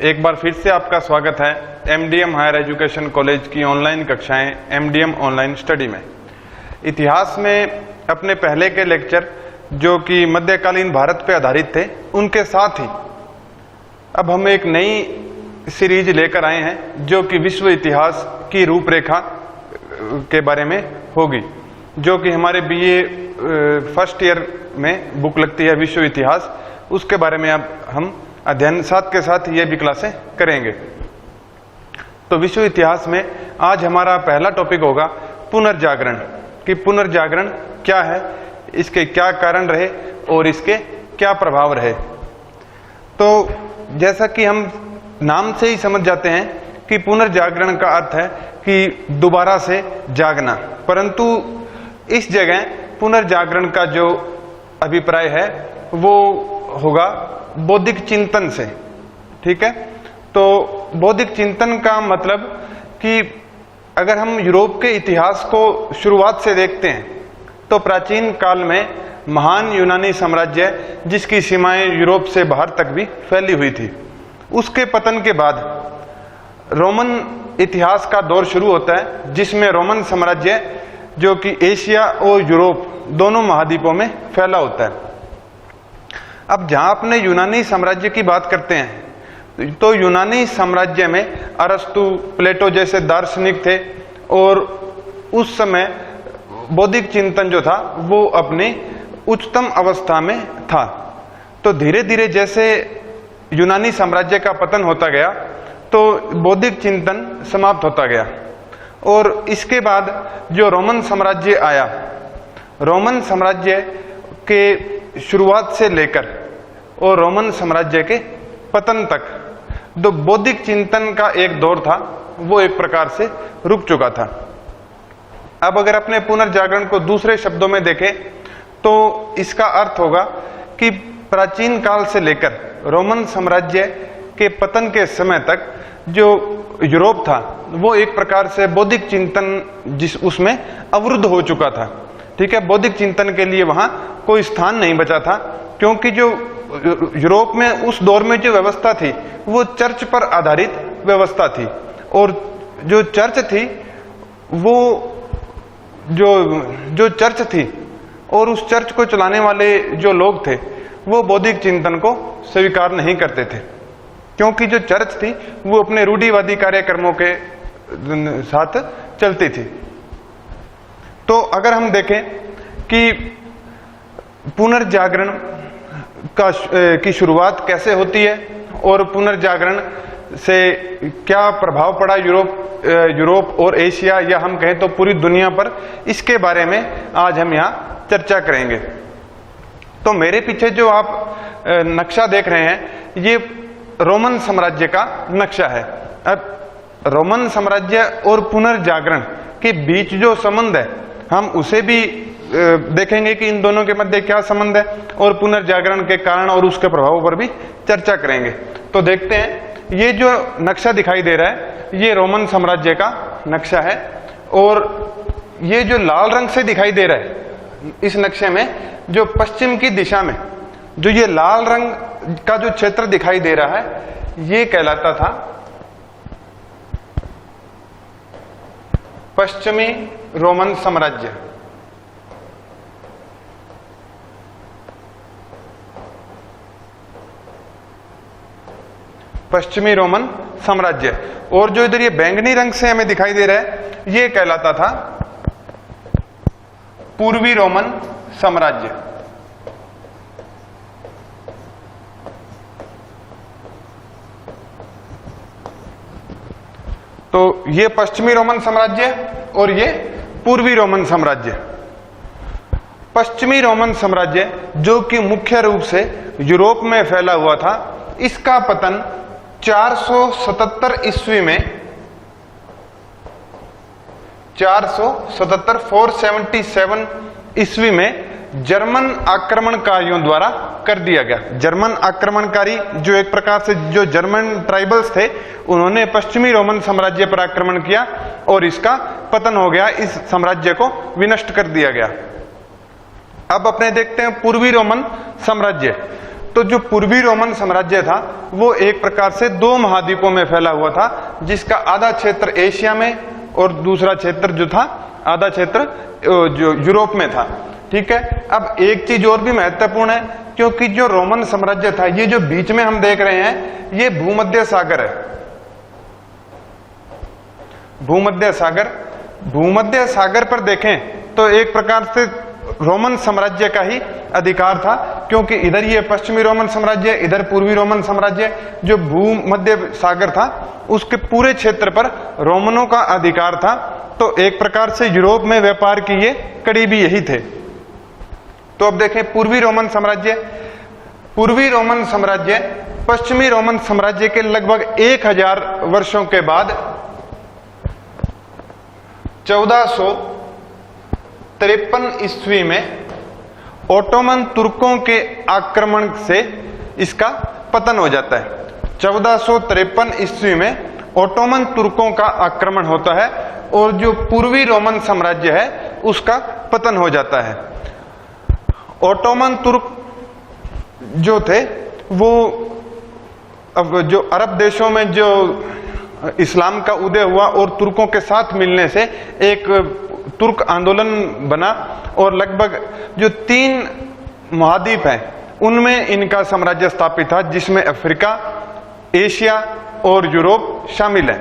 एक बार फिर से आपका स्वागत है एमडीएम हायर एजुकेशन कॉलेज की ऑनलाइन कक्षाएं एमडीएम ऑनलाइन स्टडी में। इतिहास में अपने पहले के लेक्चर जो कि मध्यकालीन भारत पर आधारित थे, उनके साथ ही अब हम एक नई सीरीज लेकर आए हैं जो कि विश्व इतिहास की रूपरेखा के बारे में होगी, जो कि हमारे बीए फर्स्ट ईयर में बुक लगती है विश्व इतिहास। उसके बारे में अब हम अध्ययन साथ के साथ ये भी क्लासें करेंगे। तो विश्व इतिहास में आज हमारा पहला टॉपिक होगा पुनर्जागरण, कि पुनर्जागरण क्या है, इसके क्या कारण रहे और इसके क्या प्रभाव रहे। तो जैसा कि हम नाम से ही समझ जाते हैं कि पुनर्जागरण का अर्थ है कि दोबारा से जागना, परंतु इस जगह पुनर्जागरण का जो अभिप्राय है वो होगा बौद्धिक चिंतन से। ठीक है, तो बौद्धिक चिंतन का मतलब कि अगर हम यूरोप के इतिहास को शुरुआत से देखते हैं तो प्राचीन काल में महान यूनानी साम्राज्य जिसकी सीमाएं यूरोप से बाहर तक भी फैली हुई थी, उसके पतन के बाद रोमन इतिहास का दौर शुरू होता है, जिसमें रोमन साम्राज्य जो कि एशिया और यूरोप दोनों महाद्वीपों में फैला होता है। अब जहां अपने यूनानी साम्राज्य की बात करते हैं तो यूनानी साम्राज्य में अरस्तु, प्लेटो जैसे दार्शनिक थे और उस समय बौद्धिक चिंतन जो था वो अपनी उच्चतम अवस्था में था। तो धीरे धीरे जैसे यूनानी साम्राज्य का पतन होता गया तो बौद्धिक चिंतन समाप्त होता गया और इसके बाद जो रोमन साम्राज्य आया, रोमन साम्राज्य के शुरुआत से लेकर और रोमन साम्राज्य के पतन तक जो बौद्धिक चिंतन का एक दौर था वो एक प्रकार से रुक चुका था। अब अगर अपने पुनर्जागरण को दूसरे शब्दों में देखें तो इसका अर्थ होगा कि प्राचीन काल से लेकर रोमन साम्राज्य के पतन के समय तक जो यूरोप था वो एक प्रकार से बौद्धिक चिंतन उसमें अवरुद्ध हो चुका था। ठीक है, बौद्धिक चिंतन के लिए वहां कोई स्थान नहीं बचा था, क्योंकि जो यूरोप में उस दौर में जो व्यवस्था थी वो चर्च पर आधारित व्यवस्था थी और जो चर्च थी वो जो चर्च थी और उस चर्च को चलाने वाले जो लोग थे वो बौद्धिक चिंतन को स्वीकार नहीं करते थे, क्योंकि जो चर्च थी वो अपने रूढ़िवादी कार्यक्रमों के साथ चलती थी। तो अगर हम देखें कि पुनर्जागरण की शुरुआत कैसे होती है और पुनर्जागरण से क्या प्रभाव पड़ा यूरोप और एशिया या हम कहें तो पूरी दुनिया पर, इसके बारे में आज हम यहाँ चर्चा करेंगे। तो मेरे पीछे जो आप नक्शा देख रहे हैं ये रोमन साम्राज्य का नक्शा है। अब रोमन साम्राज्य और पुनर्जागरण के बीच जो संबंध है हम उसे भी देखेंगे कि इन दोनों के मध्य क्या संबंध है और पुनर्जागरण के कारण और उसके प्रभावों पर भी चर्चा करेंगे। तो देखते हैं, ये जो नक्शा दिखाई दे रहा है ये रोमन साम्राज्य का नक्शा है और ये जो लाल रंग से दिखाई दे रहा है इस नक्शे में, जो पश्चिम की दिशा में जो ये लाल रंग का जो क्षेत्र दिखाई दे रहा है ये कहलाता था पश्चिमी रोमन साम्राज्य। पश्चिमी रोमन साम्राज्य। और जो इधर ये बैंगनी रंग से हमें दिखाई दे रहा है ये कहलाता था पूर्वी रोमन साम्राज्य। तो ये पश्चिमी रोमन साम्राज्य और ये पूर्वी रोमन साम्राज्य। पश्चिमी रोमन साम्राज्य जो कि मुख्य रूप से यूरोप में फैला हुआ था, इसका पतन 477 ईस्वी में 477 ईस्वी में जर्मन आक्रमणकारियों द्वारा कर दिया गया। जर्मन आक्रमणकारी जो एक प्रकार से जो जर्मन ट्राइबल्स थे उन्होंने पश्चिमी रोमन साम्राज्य पर आक्रमण किया और इसका पतन हो गया, इस साम्राज्य को विनष्ट कर दिया गया। अब अपने देखते हैं पूर्वी रोमन साम्राज्य। तो जो पूर्वी रोमन साम्राज्य था वो एक प्रकार से दो महाद्वीपों में फैला हुआ था, जिसका आधा क्षेत्र एशिया में और दूसरा क्षेत्र जो था आधा क्षेत्र जो यूरोप में था। ठीक है, अब एक चीज और भी महत्वपूर्ण है, क्योंकि जो रोमन साम्राज्य था, ये जो बीच में हम देख रहे हैं ये भूमध्य सागर है। भूमध्य सागर पर देखें तो एक प्रकार से रोमन साम्राज्य का ही अधिकार था, क्योंकि इधर ये पश्चिमी रोमन साम्राज्य, इधर पूर्वी रोमन साम्राज्य। जो भूमध्य सागर था उसके पूरे क्षेत्र पर रोमनों का अधिकार था। तो एक प्रकार से यूरोप में व्यापार की ये कड़ी भी यही थे। तो अब देखें पूर्वी रोमन साम्राज्य पश्चिमी रोमन साम्राज्य के लगभग 1000 वर्षों के बाद 1453 ईस्वी में ओटोमन तुर्कों के आक्रमण से इसका पतन हो जाता है। 1453 ईस्वी में ओटोमन तुर्कों का आक्रमण होता है और जो पूर्वी रोमन साम्राज्य है उसका पतन हो जाता है। ओटोमन तुर्क जो थे वो अब जो अरब देशों में जो इस्लाम का उदय हुआ और तुर्कों के साथ मिलने से एक तुर्क आंदोलन बना और लगभग जो 3 महाद्वीप हैं उनमें इनका साम्राज्य स्थापित था, जिसमें अफ्रीका, एशिया और यूरोप शामिल है।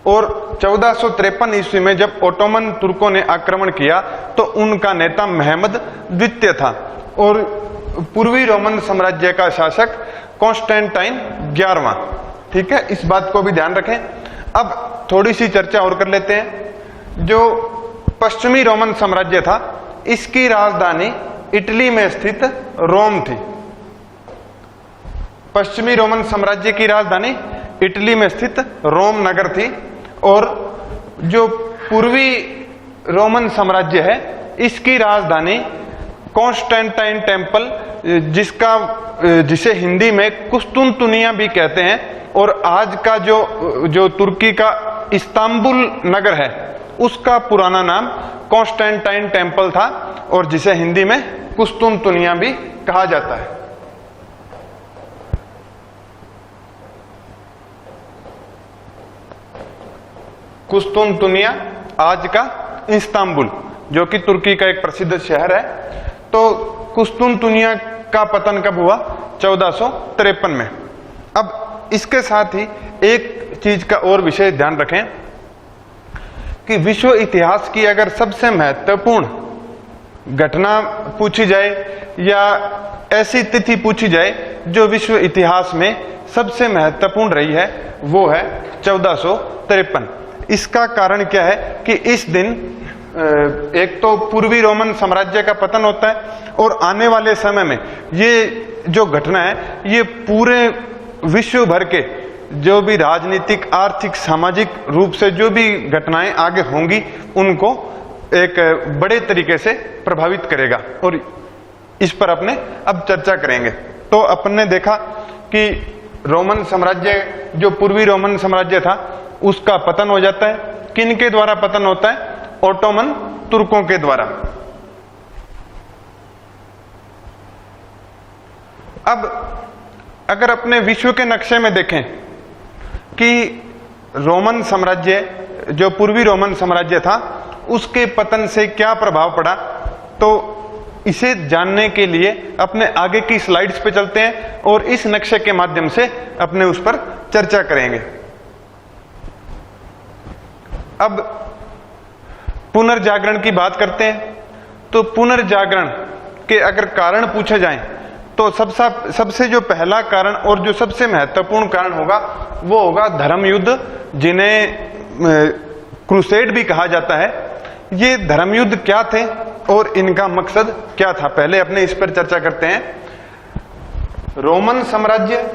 और 1453 ईस्वी में जब ओटोमन तुर्कों ने आक्रमण किया तो उनका नेता महमद द्वितीय था और पूर्वी रोमन साम्राज्य का शासक कॉन्स्टेंटाइन 11वां। ठीक है, इस बात को भी ध्यान रखें। अब थोड़ी सी चर्चा और कर लेते हैं। जो पश्चिमी रोमन साम्राज्य था इसकी राजधानी इटली में स्थित रोम थी। पश्चिमी रोमन साम्राज्य की राजधानी इटली में स्थित रोम नगर थी और जो पूर्वी रोमन साम्राज्य है इसकी राजधानी कॉन्स्टेंटाइन टेम्पल, जिसे हिंदी में कुस्तुनतुनिया भी कहते हैं, और आज का जो तुर्की का इस्तांबुल नगर है उसका पुराना नाम कॉन्स्टेंटाइन टेम्पल था और जिसे हिंदी में कुस्तुनतुनिया भी कहा जाता है। कुस्तुनतुनिया आज का इस्तांबुल, जो कि तुर्की का एक प्रसिद्ध शहर है। तो कुस्तुनतुनिया का पतन कब हुआ? 1453 में। अब इसके साथ ही एक चीज का और विशेष ध्यान रखें कि विश्व इतिहास की अगर सबसे महत्वपूर्ण घटना पूछी जाए या ऐसी तिथि पूछी जाए जो विश्व इतिहास में सबसे महत्वपूर्ण रही है, वो है 1453। इसका कारण क्या है कि इस दिन एक तो पूर्वी रोमन साम्राज्य का पतन होता है और आने वाले समय में ये जो घटना है ये पूरे विश्व भर के जो भी राजनीतिक, आर्थिक, सामाजिक रूप से जो भी घटनाएं आगे होंगी उनको एक बड़े तरीके से प्रभावित करेगा और इस पर अपने अब चर्चा करेंगे। तो अपन ने देखा कि रोमन साम्राज्य, जो पूर्वी रोमन साम्राज्य था, उसका पतन हो जाता है। किन के द्वारा पतन होता है? ओटोमन तुर्कों के द्वारा। अब अगर अपने विश्व के नक्शे में देखें कि रोमन साम्राज्य, जो पूर्वी रोमन साम्राज्य था, उसके पतन से क्या प्रभाव पड़ा, तो इसे जानने के लिए अपने आगे की स्लाइड्स पे चलते हैं और इस नक्शे के माध्यम से अपने उस पर चर्चा करेंगे। अब पुनर्जागरण की बात करते हैं। तो पुनर्जागरण के अगर कारण पूछे जाएं तो सबसे जो पहला कारण और जो सबसे महत्वपूर्ण कारण होगा वो होगा धर्म युद्ध, जिन्हें क्रूसेड भी कहा जाता है। ये धर्म युद्ध क्या थे और इनका मकसद क्या था, पहले अपने इस पर चर्चा करते हैं। रोमन साम्राज्य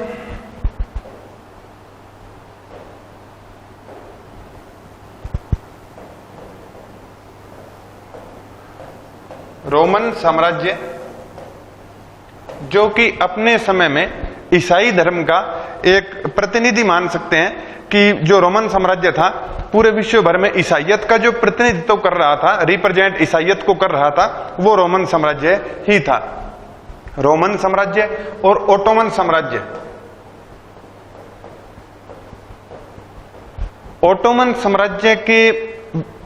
जो कि अपने समय में ईसाई धर्म का एक प्रतिनिधि मान सकते हैं कि जो रोमन साम्राज्य था पूरे विश्व भर में ईसाइयत का जो प्रतिनिधित्व कर रहा था, रिप्रेजेंट ईसाइयत को कर रहा था, वो रोमन साम्राज्य ही था। रोमन साम्राज्य और ओटोमन साम्राज्य। ओटोमन साम्राज्य के,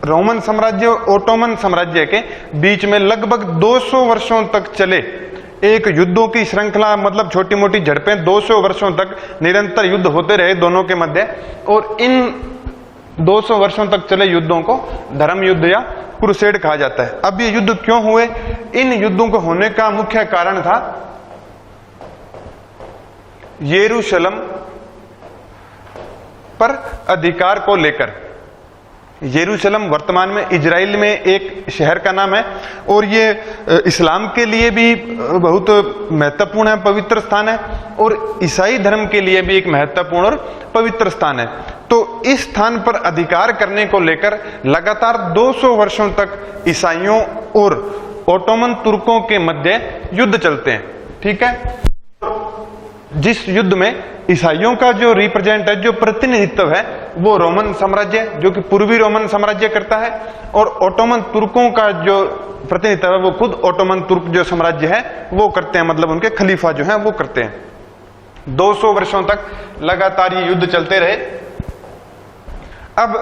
रोमन साम्राज्य और ओटोमन साम्राज्य के बीच में लगभग 200 वर्षों तक चले एक युद्धों की श्रृंखला, मतलब छोटी मोटी झड़पें 200 वर्षों तक निरंतर युद्ध होते रहे दोनों के मध्य, और इन 200 वर्षों तक चले युद्धों को धर्म युद्ध या क्रूसेड कहा जाता है। अब ये युद्ध क्यों हुए? इन युद्धों को होने का मुख्य कारण था यरूशलेम पर अधिकार को लेकर। यरूशलेम वर्तमान में इजराइल में एक शहर का नाम है, और ये इस्लाम के लिए भी बहुत महत्वपूर्ण है, पवित्र स्थान है, और ईसाई धर्म के लिए भी एक महत्वपूर्ण और पवित्र स्थान है। तो इस स्थान पर अधिकार करने को लेकर लगातार 200 वर्षों तक ईसाइयों और ओटोमन तुर्कों के मध्य युद्ध चलते हैं। ठीक है, जिस युद्ध में ईसाइयों का जो रिप्रेजेंट है, जो प्रतिनिधित्व है, वो रोमन साम्राज्य जो कि पूर्वी रोमन साम्राज्य करता है, और ओटोमन तुर्कों का जो प्रतिनिधित्व है वो खुद ओटोमन तुर्क जो साम्राज्य है वो करते हैं, मतलब उनके खलीफा जो है वो करते हैं। 200 वर्षों तक लगातार ये युद्ध चलते रहे। अब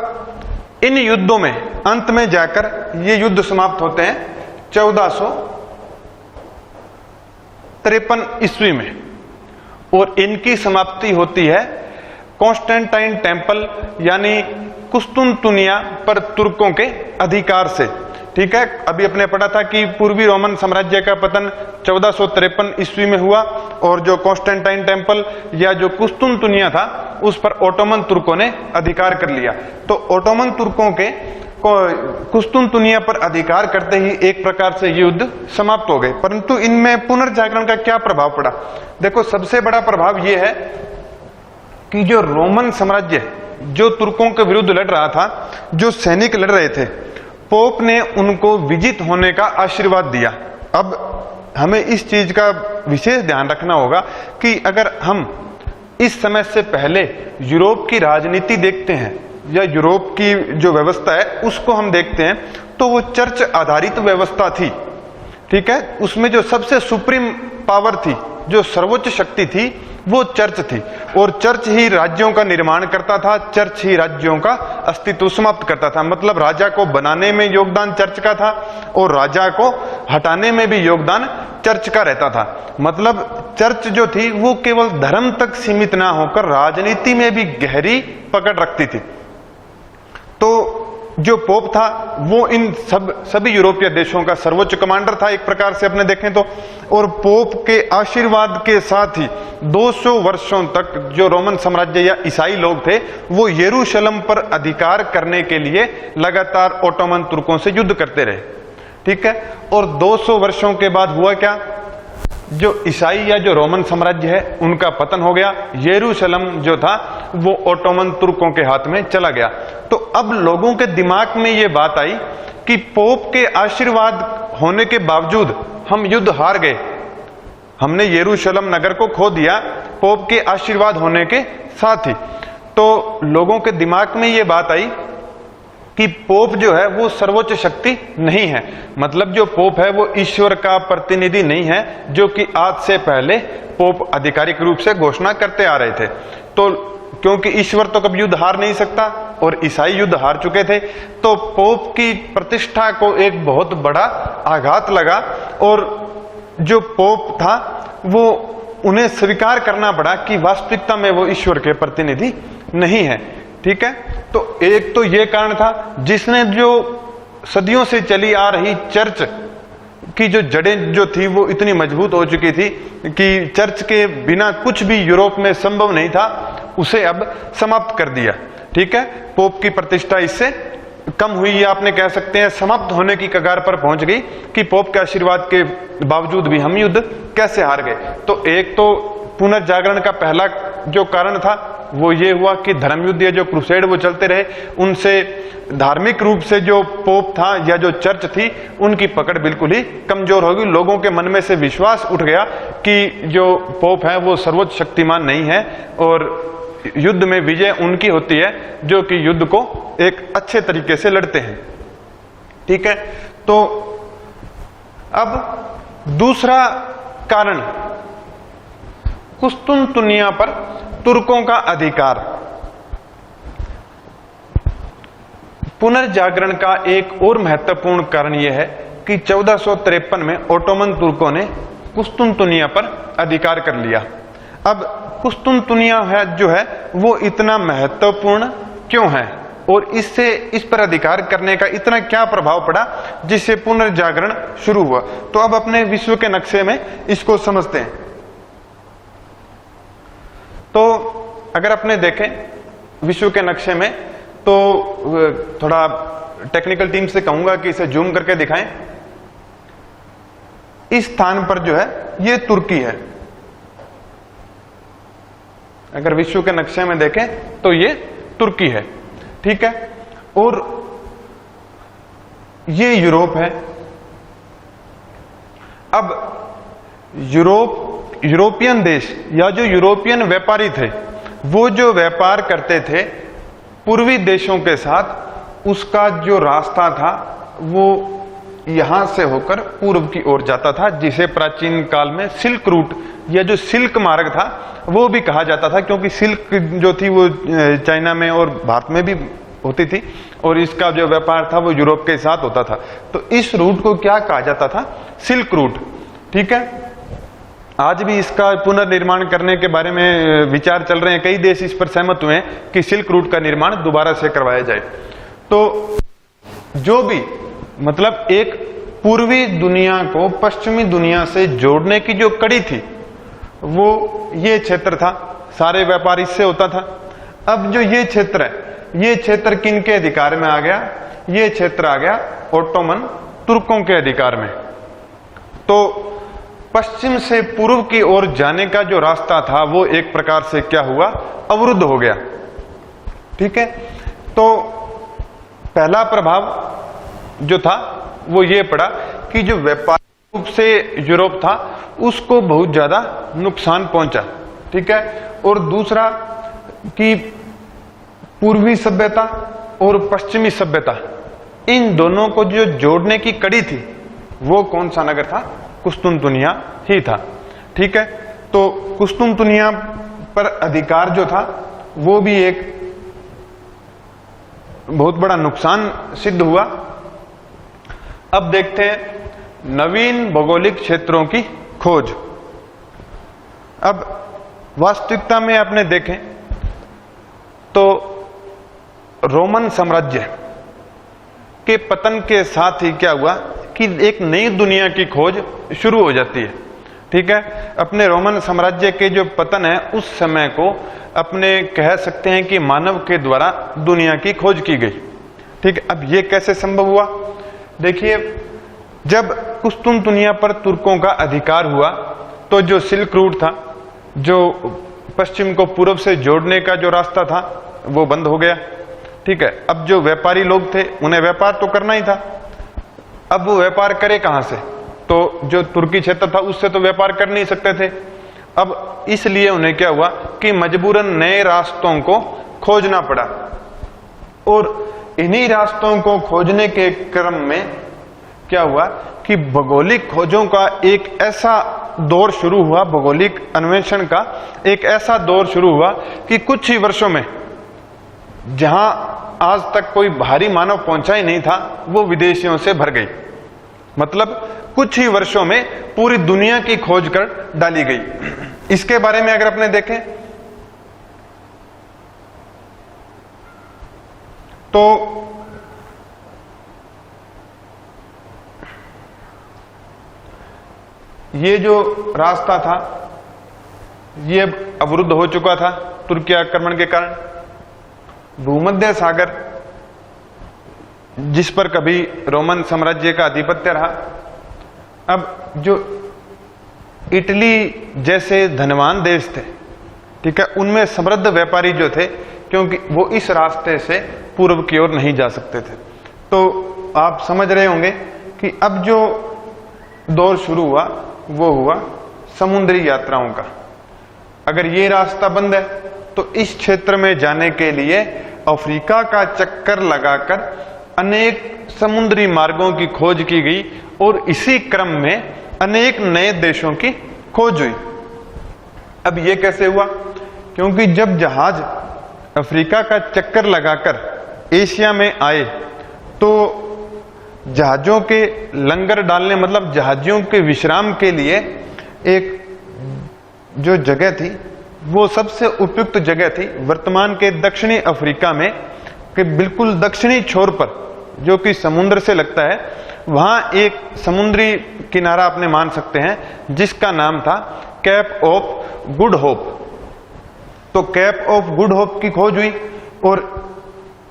इन युद्धों में अंत में जाकर ये युद्ध समाप्त होते हैं 1453 ईस्वी में, और इनकी समाप्ति होती है कॉन्स्टेंटाइन टेम्पल यानी कुस्तुनतुनिया पर तुर्कों के अधिकार से। ठीक है, अभी अपने पढ़ा था कि पूर्वी रोमन साम्राज्य का पतन 1453 ईस्वी में हुआ, और जो कॉन्स्टेंटाइन टेम्पल या जो कुस्तुनतुनिया था उस पर ओटोमन तुर्कों ने अधिकार कर लिया। तो ओटोमन तुर्कों के कुस्तुनतुनिया पर अधिकार करते ही एक प्रकार से युद्ध समाप्त हो गए। परंतु इनमें पुनर्जागरण का क्या प्रभाव पड़ा? देखो, सबसे बड़ा प्रभाव यह है कि जो रोमन साम्राज्य जो तुर्कों के विरुद्ध लड़ रहा था, जो सैनिक लड़ रहे थे, पोप ने उनको विजित होने का आशीर्वाद दिया। अब हमें इस चीज का विशेष ध्यान रखना होगा कि अगर हम इस समय से पहले यूरोप की राजनीति देखते हैं या यूरोप की जो व्यवस्था है उसको हम देखते हैं, तो वो चर्च आधारित व्यवस्था थी। ठीक है, उसमें जो सबसे सुप्रीम पावर थी, जो सर्वोच्च शक्ति थी, वो चर्च थी, और चर्च ही राज्यों का निर्माण करता था, चर्च ही राज्यों का अस्तित्व समाप्त करता था। मतलब राजा को बनाने में योगदान चर्च का था, और राजा को हटाने में भी योगदान चर्च का रहता था। मतलब चर्च जो थी वो केवल धर्म तक सीमित ना होकर राजनीति में भी गहरी पकड़ रखती थी। तो जो पोप था वो इन सभी यूरोपीय देशों का सर्वोच्च कमांडर था एक प्रकार से अपने देखें तो, और पोप के आशीर्वाद के साथ ही 200 वर्षों तक जो रोमन साम्राज्य या ईसाई लोग थे वो यरूशलेम पर अधिकार करने के लिए लगातार ओटोमन तुर्कों से युद्ध करते रहे। ठीक है, और 200 वर्षों के बाद हुआ क्या? जो ईसाई या जो रोमन साम्राज्य है उनका पतन हो गया, यरूशलेम जो था वो ओटोमन तुर्कों के हाथ में चला गया। तो अब लोगों के दिमाग में ये बात आई कि पोप के आशीर्वाद होने के बावजूद हम युद्ध हार गए, हमने यरूशलेम नगर को खो दिया पोप के आशीर्वाद होने के साथ ही। तो लोगों के दिमाग में ये बात आई कि पोप जो है वो सर्वोच्च शक्ति नहीं है, मतलब जो पोप है वो ईश्वर का प्रतिनिधि नहीं है, जो कि आज से पहले पोप आधिकारिक रूप से घोषणा करते आ रहे थे। तो क्योंकि ईश्वर तो कभी युद्ध हार नहीं सकता और ईसाई युद्ध हार चुके थे, तो पोप की प्रतिष्ठा को एक बहुत बड़ा आघात लगा, और जो पोप था वो उन्हें स्वीकार करना पड़ा कि वास्तविकता में वो ईश्वर के प्रतिनिधि नहीं है। ठीक है, तो एक तो ये कारण था जिसने जो सदियों से चली आ रही चर्च की जो जड़ें जो थी वो इतनी मजबूत हो चुकी थी कि चर्च के बिना कुछ भी यूरोप में संभव नहीं था, उसे अब समाप्त कर दिया। ठीक है, पोप की प्रतिष्ठा इससे कम हुई, या आपने कह सकते हैं समाप्त होने की कगार पर पहुंच गई कि पोप के आशीर्वाद के बावजूद भी हम युद्ध कैसे हार गए। तो एक तो पुनर्जागरण का पहला जो कारण था वो ये हुआ कि धर्म युद्ध या जो क्रूसेड वो चलते रहे, उनसे धार्मिक रूप से जो पोप था या जो चर्च थी उनकी पकड़ बिल्कुल ही कमजोर हो गई। लोगों के मन में से विश्वास उठ गया कि जो पोप है वो सर्वोच्च शक्तिमान नहीं है, और युद्ध में विजय उनकी होती है जो कि युद्ध को एक अच्छे तरीके से लड़ते हैं। ठीक है, तो अब दूसरा कारण कुस्तुनतुनिया पर तुर्कों का अधिकार। पुनर्जागरण का एक और महत्वपूर्ण कारण यह है कि 1453 में ओटोमन तुर्कों ने कुस्तुनतुनिया पर अधिकार कर लिया। अब कुस्तुनतुनिया है जो है वो इतना महत्वपूर्ण क्यों है और इससे इस पर अधिकार करने का इतना क्या प्रभाव पड़ा जिससे पुनर्जागरण शुरू हुआ। तो अब अपने विश्व के नक्शे में इसको समझते हैं। तो अगर अपने देखें विश्व के नक्शे में, तो थोड़ा टेक्निकल टीम से कहूंगा कि इसे जूम करके दिखाएं। इस स्थान पर जो है ये तुर्की है। अगर विश्व के नक्शे में देखें तो ये तुर्की है, ठीक है। और ये यूरोप है। अब यूरोपियन देश या जो यूरोपियन व्यापारी थे वो जो व्यापार करते थे पूर्वी देशों के साथ, उसका जो रास्ता था वो यहां से होकर पूर्व की ओर जाता था, जिसे प्राचीन काल में सिल्क रूट या जो सिल्क मार्ग था वो भी कहा जाता था, क्योंकि सिल्क जो थी वो चाइना में और भारत में भी होती थी और इसका जो व्यापार था वो यूरोप के साथ होता था। तो इस रूट को क्या कहा जाता था? सिल्क रूट, ठीक है। आज भी इसका पुनर्निर्माण करने के बारे में विचार चल रहे हैं। कई देश इस पर सहमत हुए हैं कि सिल्क रूट का निर्माण दोबारा से करवाया जाए। तो जो भी मतलब एक पूर्वी दुनिया को पश्चिमी दुनिया से जोड़ने की जो कड़ी थी वो ये क्षेत्र था। सारे व्यापार इससे होता था। अब जो ये क्षेत्र है, ये क्षेत्र किनके अधिकार में आ गया? ये क्षेत्र आ गया ओटोमन तुर्कों के अधिकार में। तो पश्चिम से पूर्व की ओर जाने का जो रास्ता था वो एक प्रकार से क्या हुआ? अवरुद्ध हो गया, ठीक है। तो पहला प्रभाव जो था वो ये पड़ा कि जो व्यापारिक रूप से यूरोप था उसको बहुत ज्यादा नुकसान पहुंचा, ठीक है। और दूसरा कि पूर्वी सभ्यता और पश्चिमी सभ्यता, इन दोनों को जो जोड़ने की कड़ी थी वो कौन सा नगर था? कुस्तुनतुनिया ही था, ठीक है। तो कुस्तुनतुनिया पर अधिकार जो था वो भी एक बहुत बड़ा नुकसान सिद्ध हुआ। अब देखते हैं नवीन भौगोलिक क्षेत्रों की खोज। अब वास्तविकता में आपने देखें तो रोमन साम्राज्य के पतन के साथ ही क्या हुआ कि एक नई दुनिया की खोज शुरू हो जाती है, ठीक है। अपने रोमन साम्राज्य के जो पतन है उस समय को अपने कह सकते हैं कि मानव के द्वारा दुनिया की खोज की गई, ठीक है। अब ये कैसे संभव हुआ? देखिए, जब कुस्तुनतुनिया पर तुर्कों का अधिकार हुआ तो जो सिल्क रूट था, जो पश्चिम को पूर्व से जोड़ने का जो रास्ता था वो बंद हो गया, ठीक है। अब जो व्यापारी लोग थे उन्हें व्यापार तो करना ही था। अब वो व्यापार करे कहां से? तो जो तुर्की क्षेत्र था उससे तो व्यापार कर नहीं सकते थे। अब इसलिए उन्हें क्या हुआ कि मजबूरन नए रास्तों को खोजना पड़ा। और इन्हीं रास्तों को खोजने के क्रम में क्या हुआ कि भौगोलिक खोजों का एक ऐसा दौर शुरू हुआ, भौगोलिक अन्वेषण का एक ऐसा दौर शुरू हुआ कि कुछ ही वर्षों में जहां आज तक कोई भारी मानव पहुंचा ही नहीं था वो विदेशियों से भर गई। मतलब कुछ ही वर्षों में पूरी दुनिया की खोज कर डाली गई। इसके बारे में अगर अपने देखें तो ये जो रास्ता था ये अवरुद्ध हो चुका था तुर्की आक्रमण के कारण। भूमध्य सागर जिस पर कभी रोमन साम्राज्य का आधिपत्य रहा, अब जो इटली जैसे धनवान देश थे, ठीक है, उनमें समृद्ध व्यापारी जो थे, क्योंकि वो इस रास्ते से पूर्व की ओर नहीं जा सकते थे। तो आप समझ रहे होंगे कि अब जो दौर शुरू हुआ वो हुआ समुद्री यात्राओं का। अगर ये रास्ता बंद है तो इस क्षेत्र में जाने के लिए अफ्रीका का चक्कर लगाकर अनेक समुद्री मार्गों की खोज की गई और इसी क्रम में अनेक नए देशों की खोज हुई। अब ये कैसे हुआ? क्योंकि जब जहाज अफ्रीका का चक्कर लगाकर एशिया में आए तो जहाजों के लंगर डालने, मतलब जहाजियों के विश्राम के लिए एक जो जगह थी वो सबसे उपयुक्त जगह थी वर्तमान के दक्षिणी अफ्रीका में के बिल्कुल दक्षिणी छोर पर, जो कि समुद्र से लगता है। वहां एक समुद्री किनारा अपने मान सकते हैं जिसका नाम था कैप ऑफ गुड होप। तो कैप ऑफ गुड होप की खोज हुई और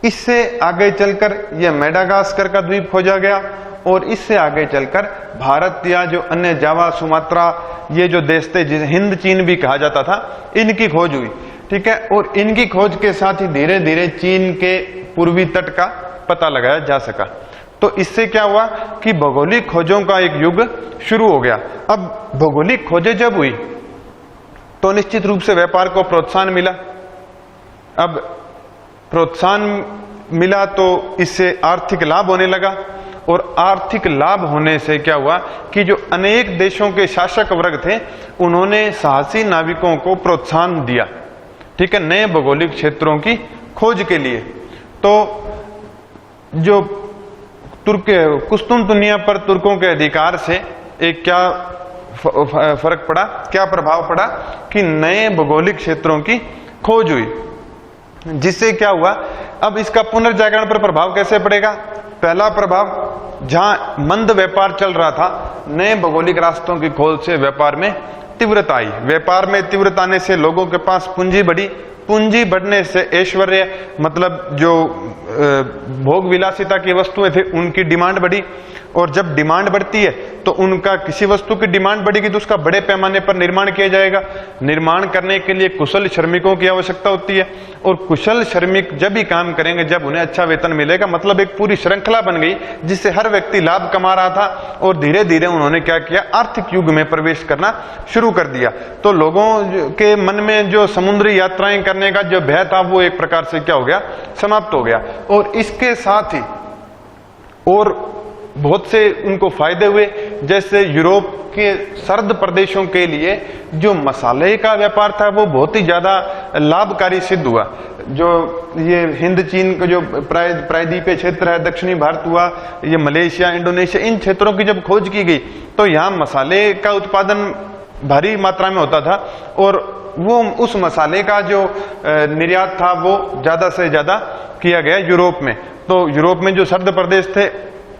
इससे आगे चलकर यह मेडागास्कर का द्वीप खोजा गया और इससे आगे चलकर भारत या जो अन्य जावा, सुमात्रा, ये जो देश थे जिसे हिंद चीन भी कहा जाता था, इनकी खोज हुई। ठीक है, और इनकी खोज के साथ ही धीरे धीरे चीन के पूर्वी तट का पता लगाया जा सका। तो इससे क्या हुआ कि भौगोलिक खोजों का एक युग शुरू हो गया। अब भौगोलिक खोजें जब हुई तो निश्चित रूप से व्यापार को प्रोत्साहन मिला। अब प्रोत्साहन मिला तो इससे आर्थिक लाभ होने लगा और आर्थिक लाभ होने से क्या हुआ कि जो अनेक देशों के शासक वर्ग थे उन्होंने साहसी नाविकों को प्रोत्साहन दिया। ठीक है, नए भौगोलिक क्षेत्रों की खोज के लिए। तो जो कुस्तुनतुनिया पर तुर्कों के अधिकार से एक क्या फर्क पड़ा, क्या प्रभाव पड़ा कि नए भौगोलिक क्षेत्रों की खोज हुई, जिससे क्या हुआ, अब इसका पुनर्जागरण पर प्रभाव कैसे पड़ेगा? पहला प्रभाव, जहां मंद व्यापार चल रहा था, नए भौगोलिक रास्तों की खोज से व्यापार में तीव्रता आई। व्यापार में तीव्रता आने से लोगों के पास पूंजी बढ़ी, पूंजी बढ़ने से ऐश्वर्य, मतलब जो भोग विलासिता की वस्तुएं थे उनकी डिमांड बढ़ी। और जब डिमांड बढ़ती है तो उनका किसी वस्तु की डिमांड बढ़ेगी तो उसका बड़े पैमाने पर निर्माण किया जाएगा। निर्माण करने के लिए कुशल श्रमिकों की आवश्यकता होती है और कुशल श्रमिक जब ही काम करेंगे जब उन्हें अच्छा वेतन मिलेगा। मतलब एक पूरी श्रृंखला बन गई जिससे हर व्यक्ति लाभ कमा रहा था और धीरे धीरे उन्होंने क्या किया, आर्थिक युग में प्रवेश करना शुरू कर दिया। तो लोगों के मन में जो समुद्री यात्राएं करने का जो भय था वो एक प्रकार से क्या हो गया, समाप्त हो गया। और इसके साथ ही और बहुत से उनको फायदे हुए, जैसे यूरोप के सर्द प्रदेशों के लिए जो मसाले का व्यापार था वो बहुत ही ज्यादा लाभकारी सिद्ध हुआ। जो ये हिंद चीन का जो प्रायद्वीपीय क्षेत्र है, दक्षिणी भारत हुआ, ये मलेशिया, इंडोनेशिया, इन क्षेत्रों की जब खोज की गई तो यहाँ मसाले का उत्पादन भारी मात्रा में होता था और वो उस मसाले का जो निर्यात था वो ज्यादा से ज्यादा किया गया यूरोप में। तो यूरोप में जो सर्द प्रदेश थे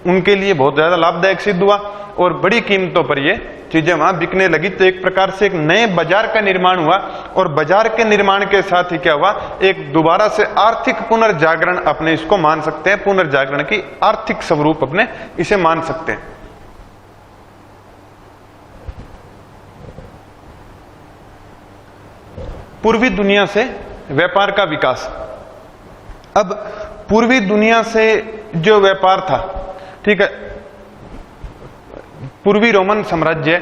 उनके लिए बहुत ज्यादा लाभदायक सिद्ध हुआ और बड़ी कीमतों पर ये चीजें वहां बिकने लगी। तो एक प्रकार से एक नए बाजार का निर्माण हुआ और बाजार के निर्माण के साथ ही क्या हुआ, एक दोबारा से आर्थिक पुनर्जागरण अपने इसको मान सकते हैं, पुनर्जागरण की आर्थिक स्वरूप अपने इसे मान सकते हैं। पूर्वी दुनिया से व्यापार का विकास। अब पूर्वी दुनिया से जो व्यापार था, ठीक है, पूर्वी रोमन साम्राज्य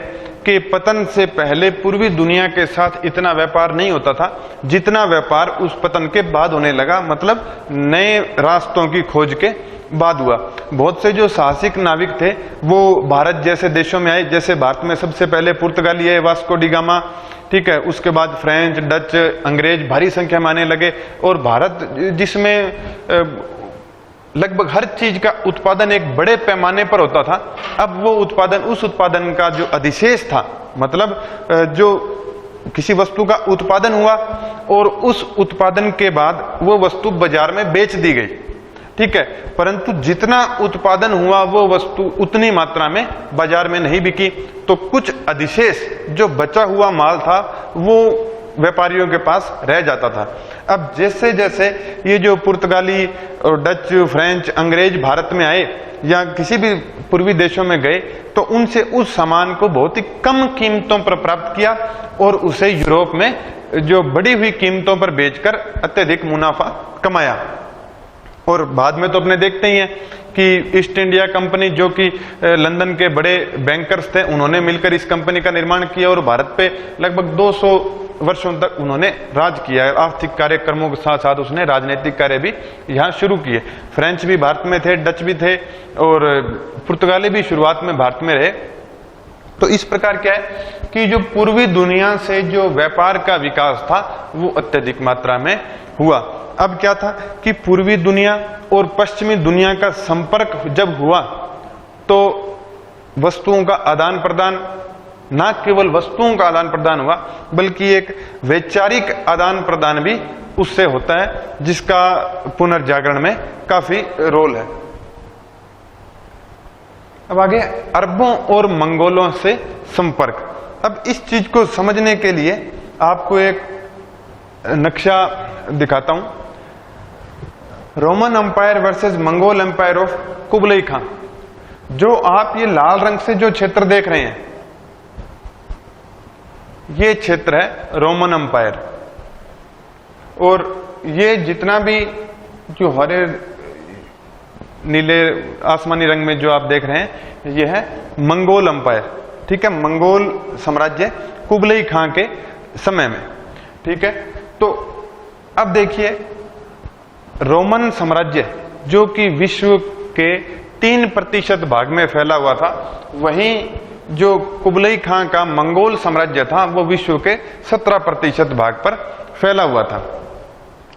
के पतन से पहले पूर्वी दुनिया के साथ इतना व्यापार नहीं होता था जितना व्यापार उस पतन के बाद होने लगा। मतलब नए रास्तों की खोज के बाद हुआ। बहुत से जो साहसिक नाविक थे वो भारत जैसे देशों में आए। जैसे भारत में सबसे पहले पुर्तगाली है, वास्को डी गामा, ठीक है, उसके बाद फ्रेंच, डच, अंग्रेज भारी संख्या में आने लगे और भारत जिसमें लगभग हर चीज का उत्पादन एक बड़े पैमाने पर होता था, अब वो उत्पादन, उस उत्पादन का जो अधिशेष था, मतलब जो किसी वस्तु का उत्पादन हुआ और उस उत्पादन के बाद वो वस्तु बाजार में बेच दी गई, ठीक है, परंतु जितना उत्पादन हुआ वो वस्तु उतनी मात्रा में बाजार में नहीं बिकी। तो कुछ अधिशेष जो बचा हुआ माल था वो व्यापारियों के पास रह जाता था। अब जैसे जैसे ये जो पुर्तगाली और डच, फ्रेंच, अंग्रेज भारत में आए या किसी भी पूर्वी देशों में गए तो उनसे उस सामान को बहुत ही कम कीमतों पर प्राप्त किया और उसे यूरोप में जो बढ़ी हुई कीमतों पर बेचकर अत्यधिक मुनाफा कमाया। और बाद में तो अपने देखते ही हैं कि ईस्ट इंडिया कंपनी, जो कि लंदन के बड़े बैंकर्स थे, उन्होंने मिलकर इस कंपनी का निर्माण किया और भारत पे लगभग 200 वर्षों तक उन्होंने राज किया है। आर्थिक कार्यक्रमों के साथ साथ उसने राजनीतिक कार्य भी यहाँ शुरू किए। फ्रेंच भी भारत में थे, डच भी थे और पुर्तगाली भी शुरुआत में भारत में रहे। तो इस प्रकार क्या है कि जो पूर्वी दुनिया से जो व्यापार का विकास था वो अत्यधिक मात्रा में हुआ। अब क्या था कि पूर्वी दुनिया और पश्चिमी दुनिया का संपर्क जब हुआ तो वस्तुओं का आदान प्रदान, न केवल वस्तुओं का आदान प्रदान हुआ बल्कि एक वैचारिक आदान प्रदान भी उससे होता है, जिसका पुनर्जागरण में काफी रोल है। अब आगे अरबों और मंगोलों से संपर्क। अब इस चीज को समझने के लिए आपको एक नक्शा दिखाता हूं। Roman empire versus Mongol empire of Kublai Khan. जो आप ये लाल रंग से जो क्षेत्र देख रहे हैं, ये क्षेत्र है रोमन एम्पायर, और ये जितना भी जो हरे नीले आसमानी रंग में जो आप देख रहे हैं, ये है मंगोल एम्पायर। ठीक है, मंगोल साम्राज्य कुबलई खां के समय में। ठीक है, तो अब देखिए रोमन साम्राज्य जो कि विश्व के 3% भाग में फैला हुआ था, वहीं जो कुबलई खां का मंगोल साम्राज्य था वो विश्व के 17% भाग पर फैला हुआ था।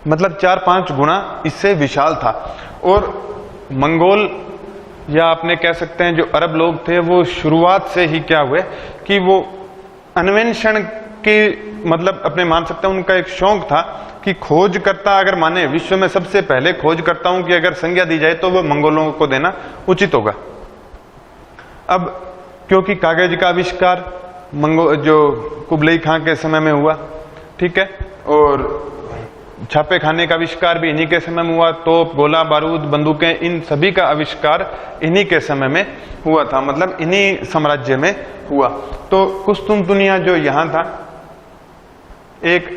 मतलब 4-5 गुना इससे विशाल था। और मंगोल या आपने कह सकते हैं जो अरब लोग थे वो शुरुआत से ही क्या हुए कि वो अन्वेषण के मतलब अपने मान सकते हैं उनका एक शौक था कि खोजकर्ता अगर माने विश्व में सबसे पहले खोजकर्ताओं की अगर संज्ञा दी जाए तो वो मंगोलों को देना उचित होगा। अब क्योंकि कागज का आविष्कार जो कुबलई खां के समय में हुआ, ठीक है, और छापे खाने का आविष्कार भी इन्हीं के समय में हुआ, तोप, गोला बारूद, बंदूकें, इन सभी का आविष्कार इन्हीं के समय में हुआ था, मतलब इन्हीं साम्राज्य में हुआ। तो कुस्तुनतुनिया जो यहां था एक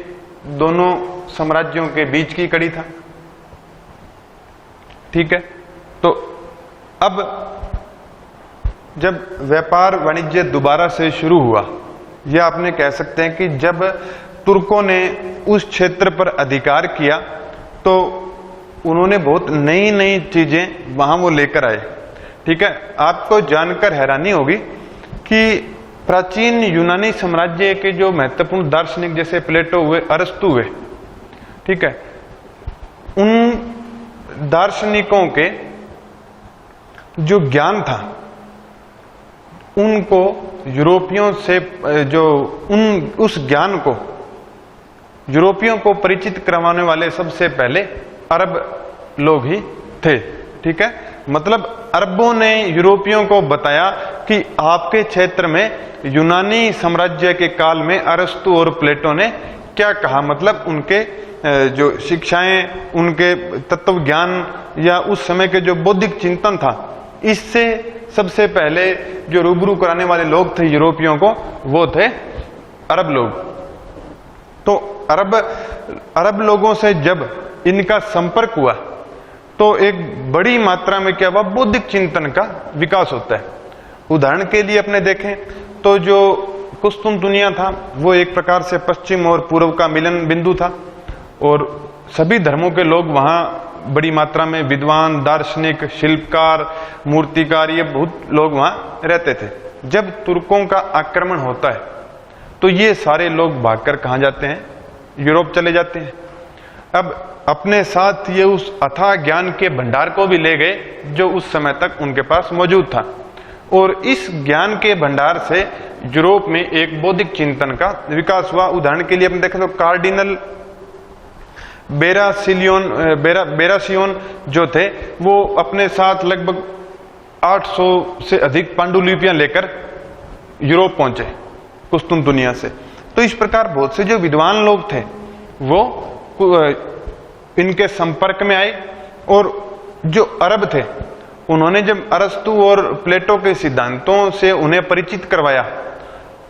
दोनों साम्राज्यों के बीच की कड़ी था। ठीक है, तो अब जब व्यापार वाणिज्य दोबारा से शुरू हुआ, यह आपने कह सकते हैं कि जब तुर्कों ने उस क्षेत्र पर अधिकार किया तो उन्होंने बहुत नई नई चीजें वहां वो लेकर आए। ठीक है, आपको जानकर हैरानी होगी कि प्राचीन यूनानी साम्राज्य के जो महत्वपूर्ण दार्शनिक जैसे प्लेटो हुए, अरस्तु हुए, ठीक है, उन दार्शनिकों के जो ज्ञान था उनको यूरोपियों से उस ज्ञान को यूरोपियों को परिचित करवाने वाले सबसे पहले अरब लोग ही थे। ठीक है, मतलब अरबों ने यूरोपियों को बताया कि आपके क्षेत्र में यूनानी साम्राज्य के काल में अरस्तु और प्लेटो ने क्या कहा, मतलब उनके जो शिक्षाएं, उनके तत्व ज्ञान या उस समय के जो बौद्धिक चिंतन था, इससे सबसे पहले जो रूबरू कराने वाले लोग थे यूरोपियों को, वो थे अरब लोग। तो अरब लोगों से जब इनका संपर्क हुआ तो एक बड़ी मात्रा में क्या हुआ, बौद्धिक चिंतन का विकास होता है। उदाहरण के लिए अपने देखें तो जो कुस्तुनतुनिया था वो एक प्रकार से पश्चिम और पूर्व का मिलन बिंदु था, और सभी धर्मों के लोग वहां बड़ी मात्रा में विद्वान, दार्शनिक, शिल्पकार, मूर्तिकार, ये बहुत लोग वहां रहते थे। जब तुर्कों का आक्रमण होता है तो ये सारे लोग भागकर कहां जाते हैं, यूरोप चले जाते हैं। अब अपने साथ ये उस अथाह ज्ञान के भंडार को भी ले गए जो उस समय तक उनके पास मौजूद था, और इस ज्ञान के भंडार से यूरोप में एक बौद्धिक चिंतन का विकास हुआ। उदाहरण के लिए अपने देखें तो कार्डिनल बेरासियोन जो थे वो अपने साथ लगभग 800 से अधिक पांडुलिपियां लेकर यूरोप पहुंचे कुस्तुनतुनिया से। तो इस प्रकार बहुत से जो विद्वान लोग थे वो इनके संपर्क में आए, और जो अरब थे उन्होंने जब अरस्तु और प्लेटो के सिद्धांतों से उन्हें परिचित करवाया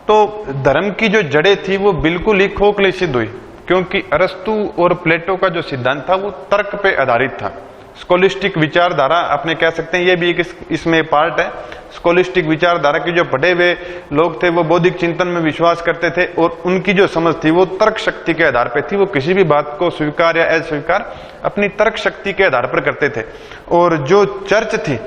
तो धर्म की जो जड़ें थी वो बिल्कुल ही खोखली सिद्ध हुई, क्योंकि अरस्तु और प्लेटो का जो सिद्धांत था वो तर्क पे आधारित था। स्कोलिस्टिक विचारधारा अपने कह सकते हैं, ये भी एक इसमें पार्ट है। स्कोलिस्टिक विचारधारा के जो पढ़े हुए लोग थे वो बौद्धिक चिंतन में विश्वास करते थे, और उनकी जो समझ थी वो तर्क शक्ति के आधार पर थी। वो किसी भी बात को स्वीकार या अस्वीकार अपनी तर्क शक्ति के आधार पर करते थे। और जो चर्च थी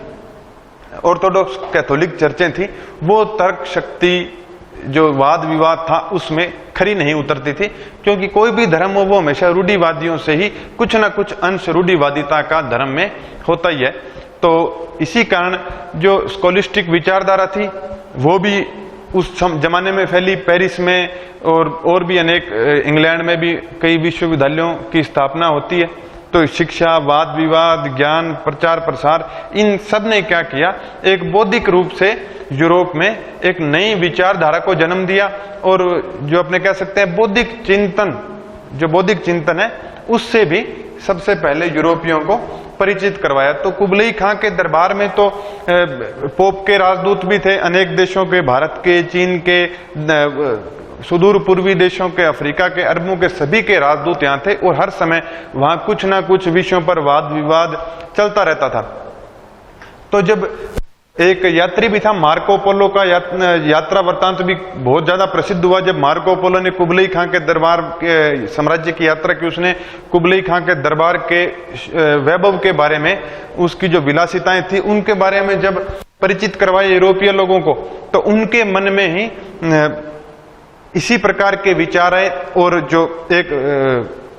ऑर्थोडॉक्स कैथोलिक चर्चें थी, वो तर्क शक्ति जो वाद विवाद था उसमें खरी नहीं उतरती थी, क्योंकि कोई भी धर्म हो वो हमेशा रूढ़िवादियों से ही कुछ ना कुछ अंश रूढ़िवादिता का धर्म में होता ही है। तो इसी कारण जो स्कॉलिस्टिक विचारधारा थी वो भी उस जमाने में फैली। पेरिस में और भी अनेक, इंग्लैंड में भी कई विश्वविद्यालयों की स्थापना होती है। तो शिक्षा, वाद विवाद, ज्ञान, प्रचार प्रसार, इन सब ने क्या किया, एक बौद्धिक रूप से यूरोप में एक नई विचारधारा को जन्म दिया। और जो अपने कह सकते हैं बौद्धिक चिंतन, जो बौद्धिक चिंतन है उससे भी सबसे पहले यूरोपियों को परिचित करवाया। तो कुबलई खां के दरबार में तो पोप के राजदूत भी थे, अनेक देशों के, भारत के, चीन के, सुदूर पूर्वी देशों के, अफ्रीका के, अरबों के, सभी के राजदूत यहाँ थे। और हर समय वहां कुछ ना कुछ विषयों पर वाद विवाद चलता रहता था। तो जब एक यात्री भी था मार्को पोलो का यात्रा वृत्तांत भी बहुत ज्यादा प्रसिद्ध हुआ। जब मार्को पोलो ने कुबलई खां के दरबार के साम्राज्य की यात्रा की, उसने कुबलई खां के दरबार के वैभव के बारे में, उसकी जो विलासिताएं थी उनके बारे में जब परिचित करवाए यूरोपीय लोगों को, तो उनके मन में ही इसी प्रकार के विचार आए। और जो एक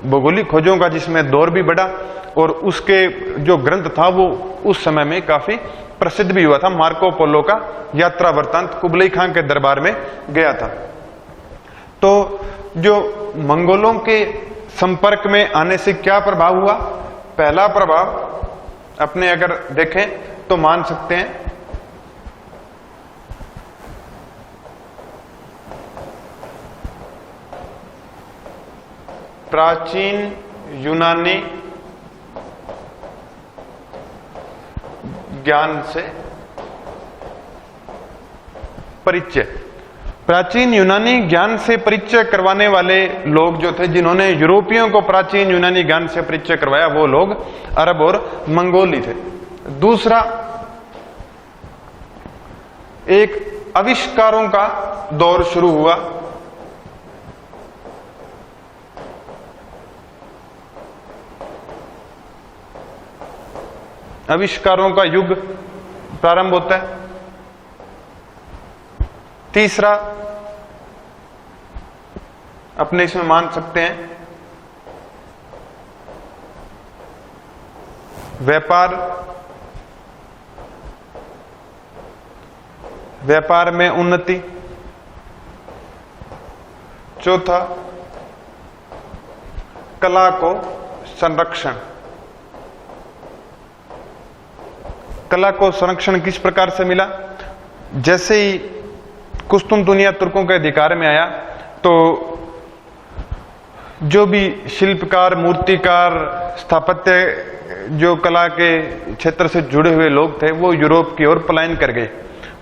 भौगोलिक खोजों का जिसमें दौर भी बढ़ा, और उसके जो ग्रंथ था वो उस समय में काफी प्रसिद्ध भी हुआ था। मार्को पोलो का यात्रा वृत्तांत कुबलई खां के दरबार में गया था। तो जो मंगोलों के संपर्क में आने से क्या प्रभाव हुआ, पहला प्रभाव अपने अगर देखें तो मान सकते हैं प्राचीन यूनानी ज्ञान से परिचय। प्राचीन यूनानी ज्ञान से परिचय करवाने वाले लोग जो थे, जिन्होंने यूरोपियों को प्राचीन यूनानी ज्ञान से परिचय करवाया, वो लोग अरब और मंगोली थे। दूसरा, एक आविष्कारों का दौर शुरू हुआ। आविष्कारों का युग प्रारंभ होता है। तीसरा, अपने इसमें मान सकते हैं व्यापार, व्यापार में उन्नति। चौथा, कला को संरक्षण। कला को संरक्षण किस प्रकार से मिला, जैसे ही कुस्तुनतुनिया तुर्कों के अधिकार में आया तो जो भी शिल्पकार, मूर्तिकार, स्थापत्य जो कला के क्षेत्र से जुड़े हुए लोग थे वो यूरोप की ओर पलायन कर गए।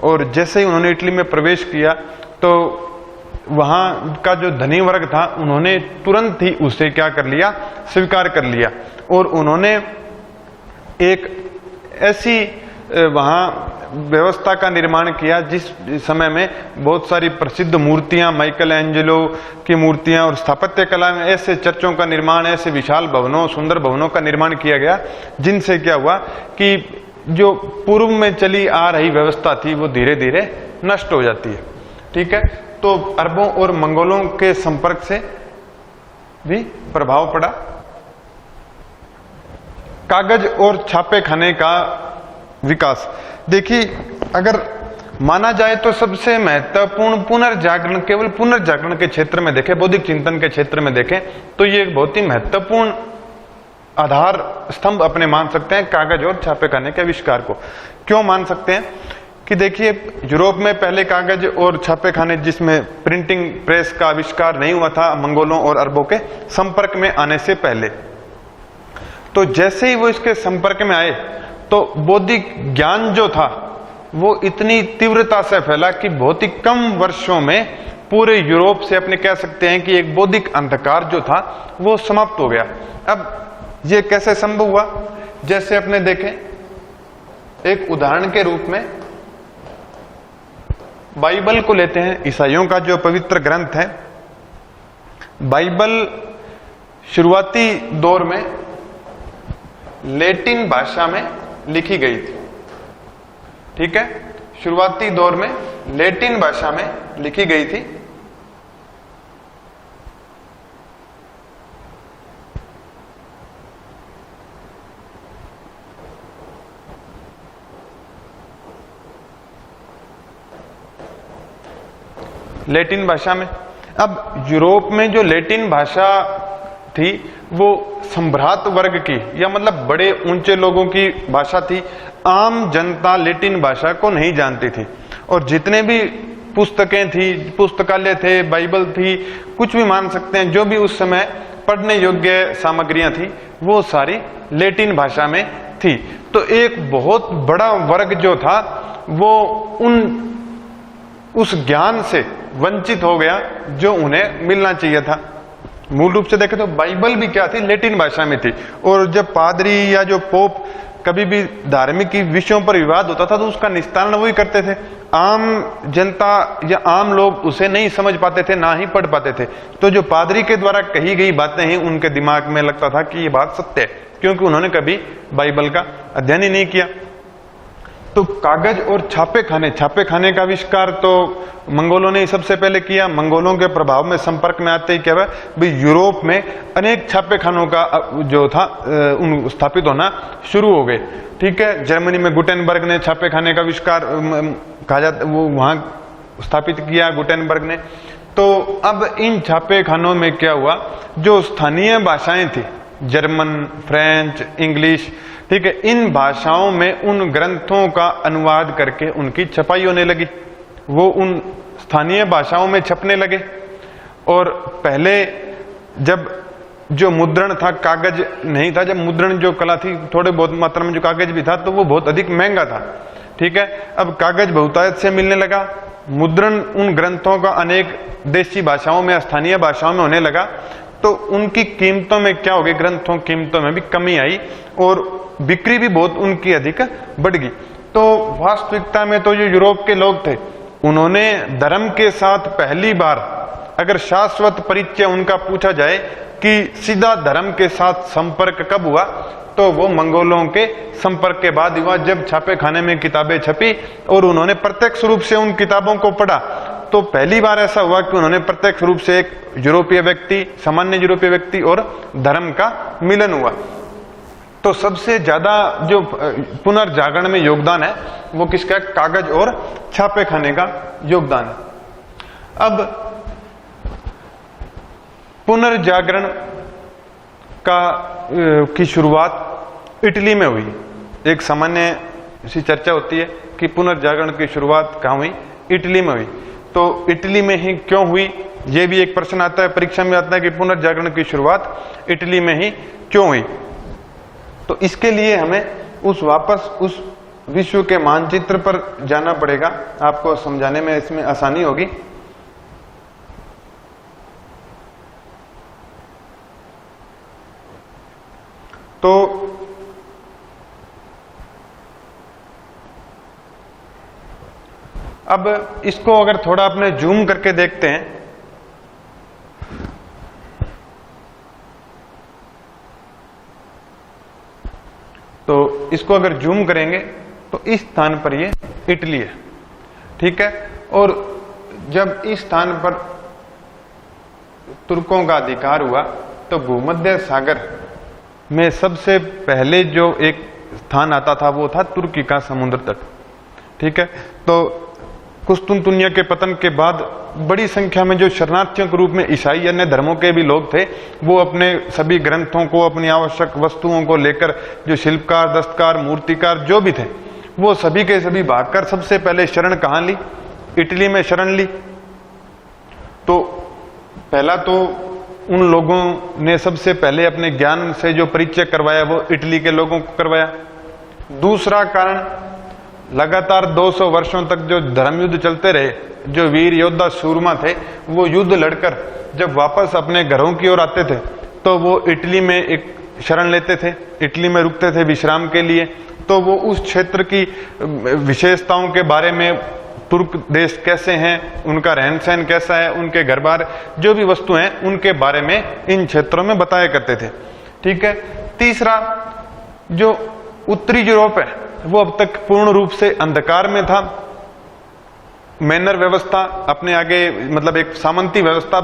और जैसे ही उन्होंने इटली में प्रवेश किया तो वहां का जो धनी वर्ग था उन्होंने तुरंत ही उसे क्या कर लिया, स्वीकार कर लिया। और उन्होंने एक ऐसी वहां व्यवस्था का निर्माण किया जिस समय में बहुत सारी प्रसिद्ध मूर्तियां, माइकल एंजेलो की मूर्तियां, और स्थापत्य कला में ऐसे चर्चों का निर्माण, ऐसे विशाल भवनों, सुंदर भवनों का निर्माण किया गया, जिनसे क्या हुआ कि जो पूर्व में चली आ रही व्यवस्था थी वो धीरे धीरे नष्ट हो जाती है। ठीक है, तो अरबों और मंगोलों के संपर्क से भी प्रभाव पड़ा। कागज और छापे खाने का विकास। देखिए, अगर माना जाए तो सबसे महत्वपूर्ण पुनर्जागरण, केवल पुनर्जागरण के क्षेत्र में देखें, बौद्धिक चिंतन के क्षेत्र में देखें, तो ये एक बहुत ही महत्वपूर्ण आधार स्तंभ अपने मान सकते हैं कागज और छापे खाने के आविष्कार को। क्यों मान सकते हैं कि देखिए, यूरोप में पहले कागज और छापे खाने, जिसमें प्रिंटिंग प्रेस का आविष्कार नहीं हुआ था मंगोलों और अरबों के संपर्क में आने से पहले। तो जैसे ही वो इसके संपर्क में आए तो बौद्धिक ज्ञान जो था वो इतनी तीव्रता से फैला कि बहुत ही कम वर्षों में पूरे यूरोप से अपने कह सकते हैं कि एक बौद्धिक अंधकार जो था वो समाप्त हो गया। अब ये कैसे संभव हुआ, जैसे अपने देखें, एक उदाहरण के रूप में बाइबल को लेते हैं, ईसाइयों का जो पवित्र ग्रंथ है। बाइबल शुरुआती दौर में लैटिन भाषा में लिखी गई थी। ठीक है, शुरुआती दौर में लैटिन भाषा में लिखी गई थी। लैटिन भाषा में। अब यूरोप में जो लैटिन भाषा थी वो सम्भ्रात वर्ग की, या मतलब बड़े ऊंचे लोगों की भाषा थी। आम जनता लैटिन भाषा को नहीं जानती थी, और जितने भी पुस्तकें थी, पुस्तकालय थे, बाइबल थी, कुछ भी मान सकते हैं, जो भी उस समय पढ़ने योग्य सामग्रियां थी वो सारी लैटिन भाषा में थी। तो एक बहुत बड़ा वर्ग जो था वो उस ज्ञान से वंचित हो गया जो उन्हें मिलना चाहिए था। मूल रूप से देखें तो बाइबल भी क्या थी, लैटिन भाषा में थी। और जब पादरी या जो पोप कभी भी धार्मिक विषयों पर विवाद होता था तो उसका निस्तारण वही करते थे। आम जनता या आम लोग उसे नहीं समझ पाते थे, ना ही पढ़ पाते थे। तो जो पादरी के द्वारा कही गई बातें हैं उनके दिमाग में लगता था कि ये बात सत्य है, क्योंकि उन्होंने कभी बाइबल का अध्ययन ही नहीं किया। तो कागज और छापे खाने का आविष्कार तो मंगोलों ने सबसे पहले किया। मंगोलों के प्रभाव में संपर्क में आते ही क्या हुआ भाई, यूरोप में अनेक छापे खानों का जो था उन स्थापित होना शुरू हो गए। ठीक है, जर्मनी में गुटेनबर्ग ने छापे खाने का आविष्कार कहा जाता, वो वहां स्थापित किया गुटेनबर्ग ने। तो अब इन छापे खानों में क्या हुआ, जो स्थानीय भाषाएं थी, जर्मन, फ्रेंच, इंग्लिश, ठीक है, इन भाषाओं में उन ग्रंथों का अनुवाद करके उनकी छपाई होने लगी। वो उन स्थानीय भाषाओं में छपने लगे। और पहले जब जो मुद्रण था, कागज नहीं था, जब मुद्रण जो कला थी, थोड़े बहुत मात्रा में जो कागज भी था, तो वो बहुत अधिक महंगा था। ठीक है, अब कागज बहुतायत से मिलने लगा, मुद्रण उन ग्रंथों का अनेक देशी भाषाओं में, स्थानीय भाषाओं में होने लगा। तो उनकी कीमतों में क्या हो गई, ग्रंथों कीमतों में भी कमी आई और बिक्री भी बहुत उनकी अधिक बढ़ गई। तो वास्तविकता में तो जो यूरोप के लोग थे उन्होंने धर्म के साथ पहली बार, अगर शाश्वत परिचय उनका पूछा जाए कि सीधा धर्म के साथ संपर्क कब हुआ, तो वो मंगोलों के संपर्क के बाद हुआ, जब छापे खाने में किताबें छपी और उन्होंने प्रत्यक्ष रूप से उन किताबों को पढ़ा। तो पहली बार ऐसा हुआ कि उन्होंने प्रत्यक्ष रूप से एक यूरोपीय व्यक्ति, सामान्य यूरोपीय व्यक्ति और धर्म का मिलन हुआ। तो सबसे ज्यादा जो पुनर्जागरण में योगदान है वो किसका, कागज और छापे खाने का योगदान है। अब पुनर्जागरण की शुरुआत इटली में हुई। एक सामान्य सी चर्चा होती है कि पुनर्जागरण की शुरुआत कहाँ हुई, इटली में हुई। तो इटली में ही क्यों हुई, ये भी एक प्रश्न आता है, परीक्षा में आता है कि पुनर्जागरण की शुरुआत इटली में ही क्यों हुई। तो इसके लिए हमें वापस उस विश्व के मानचित्र पर जाना पड़ेगा, आपको समझाने में इसमें आसानी होगी। तो अब इसको अगर थोड़ा अपने जूम करके देखते हैं, तो इसको अगर जूम करेंगे तो इस स्थान पर ये इटली है। ठीक है, और जब इस स्थान पर तुर्कों का अधिकार हुआ तो भूमध्य सागर में सबसे पहले जो एक स्थान आता था वो था तुर्की का समुद्र तट। ठीक है, तो कुस्तुनतुनिया के पतन के बाद बड़ी संख्या में जो शरणार्थियों के रूप में ईसाई अन्य धर्मों के भी लोग थे, वो अपने सभी ग्रंथों को, अपनी आवश्यक वस्तुओं को लेकर, जो शिल्पकार, दस्तकार, मूर्तिकार जो भी थे, वो सभी के सभी भागकर सबसे पहले शरण कहाँ ली, इटली में शरण ली। तो पहला तो उन लोगों ने सबसे पहले अपने ज्ञान से जो परिचय करवाया वो इटली के लोगों को करवाया। दूसरा कारण, लगातार 200 वर्षों तक जो धर्म युद्ध चलते रहे, जो वीर योद्धा सूरमा थे वो युद्ध लड़कर जब वापस अपने घरों की ओर आते थे तो वो इटली में एक शरण लेते थे, इटली में रुकते थे विश्राम के लिए। तो वो उस क्षेत्र की विशेषताओं के बारे में, तुर्क देश कैसे हैं, उनका रहन सहन कैसा है, उनके घर बार जो भी वस्तु हैं उनके बारे में इन क्षेत्रों में बताया करते थे। ठीक है, तीसरा जो उत्तरी यूरोप है वो अब तक पूर्ण रूप से अंधकार में था। मैनर व्यवस्था अपने आगे, मतलब एक सामंती व्यवस्था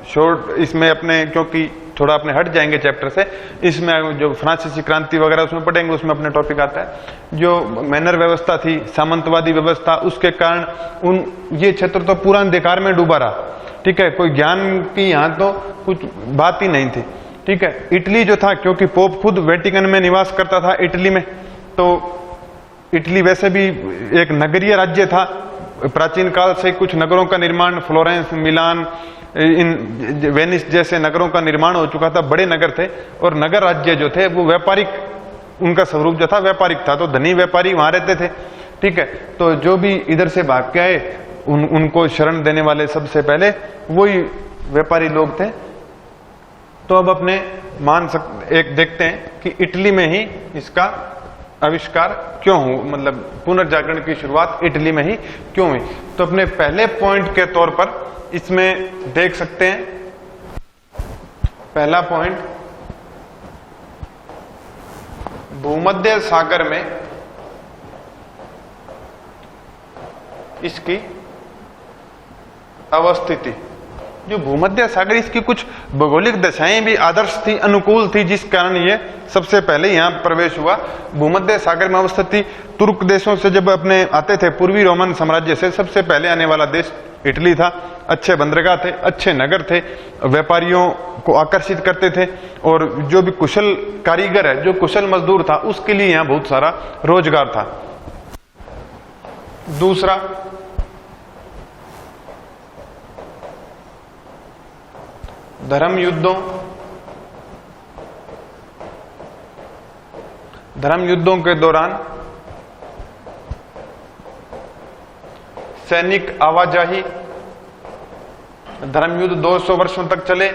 शॉर्ट इसमें अपने, क्योंकि थोड़ा अपने हट जाएंगे चैप्टर से, इसमें जो फ्रांसीसी क्रांति वगैरह उसमें पढ़ेंगे, उसमें अपने टॉपिक आता है। जो मैनर व्यवस्था थी, सामंतवादी व्यवस्था, उसके कारण ये क्षेत्र तो पूरा अंधकार में डूबा रहा। ठीक है, कोई ज्ञान की यहाँ तो कुछ बात ही नहीं थी। ठीक है, इटली जो था, क्योंकि पोप खुद वेटिकन में निवास करता था इटली में, तो इटली वैसे भी एक नगरीय राज्य था। प्राचीन काल से कुछ नगरों का निर्माण, फ्लोरेंस, मिलान, इन वेनिस जैसे नगरों का निर्माण हो चुका था, बड़े नगर थे। और नगर राज्य जो थे वो व्यापारिक, उनका स्वरूप जो था व्यापारिक था, तो धनी व्यापारी वहां रहते थे। ठीक है, तो जो भी इधर से भाग के आए उनको शरण देने वाले सबसे पहले वही व्यापारी लोग थे। तो अब अपने एक देखते हैं कि इटली में ही इसका आविष्कार क्यों हुआ, मतलब पुनर्जागरण की शुरुआत इटली में ही क्यों हुई। तो अपने पहले पॉइंट के तौर पर इसमें देख सकते हैं, पहला पॉइंट, भूमध्य सागर में इसकी अवस्थिति। जो भूमध्य सागर, इसकी कुछ भौगोलिक दशाएं भी आदर्श थी, अनुकूल थी, जिस कारण ये सबसे पहले यहाँ प्रवेश हुआ। भूमध्य सागर में अवस्थिति, तुर्क देशों से जब अपने आते थे, पूर्वी रोमन साम्राज्य से सबसे पहले आने वाला देश इटली था। अच्छे बंदरगाह थे, अच्छे नगर थे, व्यापारियों को आकर्षित करते थे, और जो भी कुशल कारीगर है, जो कुशल मजदूर था, उसके लिए यहाँ बहुत सारा रोजगार था। दूसरा, धर्म युद्धों के दौरान सैनिक आवाजाही, धर्म युद्ध 200 वर्षों तक चले।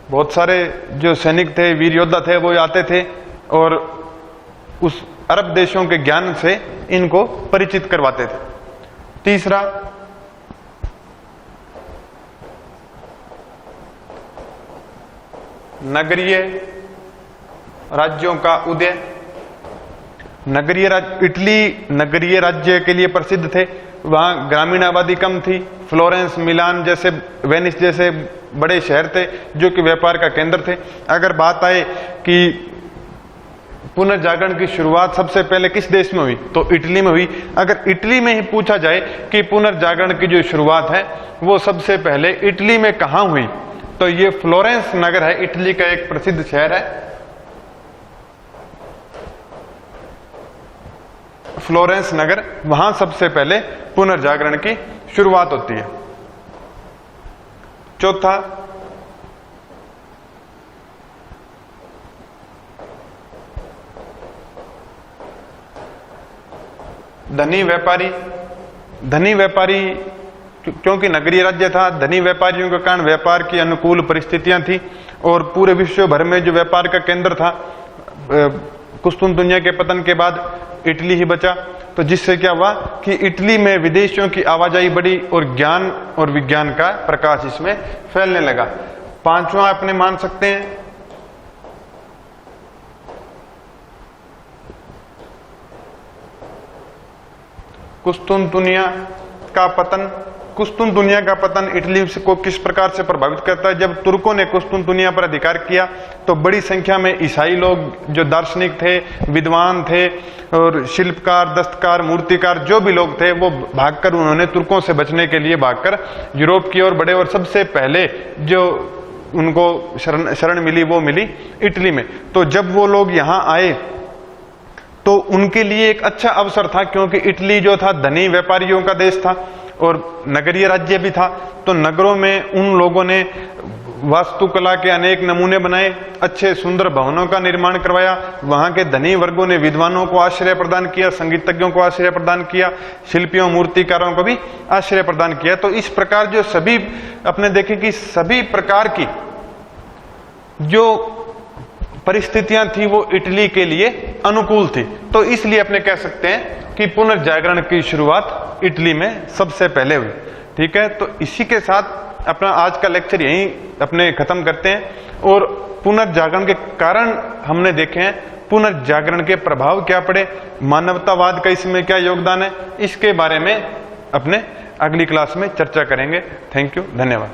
बहुत सारे जो सैनिक थे, वीर योद्धा थे, वो आते थे और उस अरब देशों के ज्ञान से इनको परिचित करवाते थे। तीसरा, नगरीय राज्यों का उदय। इटली नगरीय राज्य के लिए प्रसिद्ध थे। वहां ग्रामीण आबादी कम थी। फ्लोरेंस, मिलान जैसे, वेनिस जैसे बड़े शहर थे जो कि व्यापार का केंद्र थे। अगर बात आए कि पुनर्जागरण की शुरुआत सबसे पहले किस देश में हुई, तो इटली में हुई। अगर इटली में ही पूछा जाए कि पुनर्जागरण की जो शुरुआत है वो सबसे पहले इटली में कहां हुई, तो ये फ्लोरेंस नगर है, इटली का एक प्रसिद्ध शहर है। फ्लोरेंस नगर, वहां सबसे पहले पुनर्जागरण की शुरुआत होती है। चौथा, धनी व्यापारी, क्योंकि नगरीय राज्य था, धनी व्यापारियों के कारण व्यापार की अनुकूल परिस्थितियां थी और पूरे विश्व भर में जो व्यापार का केंद्र था, कुस्तुनतुनिया के पतन के बाद इटली ही बचा। तो जिससे क्या हुआ कि इटली में विदेशियों की आवाजाही बढ़ी और ज्ञान और विज्ञान का प्रकाश इसमें फैलने लगा। पांचवा अपने मान सकते हैं कुस्तुनतुनिया का पतन। कुस्तुनतुनिया का पतन इटली को किस प्रकार से प्रभावित करता है? जब तुर्कों ने कुस्तुनतुनिया पर अधिकार किया तो बड़ी संख्या में ईसाई लोग, जो दार्शनिक थे, विद्वान थे और शिल्पकार, दस्तकार, मूर्तिकार, जो भी लोग थे, वो भागकर, उन्होंने तुर्कों से बचने के लिए भागकर यूरोप की ओर बढ़े। और सबसे पहले जो उनको शरण मिली वो मिली इटली में। तो जब वो लोग यहाँ आए तो उनके लिए एक अच्छा अवसर था, क्योंकि इटली जो था धनी व्यापारियों का देश था और नगरीय राज्य भी था। तो नगरों में उन लोगों ने वास्तुकला के अनेक नमूने बनाए, अच्छे सुंदर भवनों का निर्माण करवाया। वहां के धनी वर्गों ने विद्वानों को आश्रय प्रदान किया, संगीतज्ञों को आश्रय प्रदान किया, शिल्पियों, मूर्तिकारों को भी आश्रय प्रदान किया। तो इस प्रकार जो सभी अपने देखें कि सभी प्रकार की जो परिस्थितियां थी वो इटली के लिए अनुकूल थी। तो इसलिए अपने कह सकते हैं कि पुनर्जागरण की शुरुआत इटली में सबसे पहले हुई। ठीक है, तो इसी के साथ अपना आज का लेक्चर यहीं अपने खत्म करते हैं। और पुनर्जागरण के कारण हमने देखे हैं, पुनर्जागरण के प्रभाव क्या पड़े, मानवतावाद का इसमें क्या योगदान है, इसके बारे में अपने अगली क्लास में चर्चा करेंगे। थैंक यू, धन्यवाद।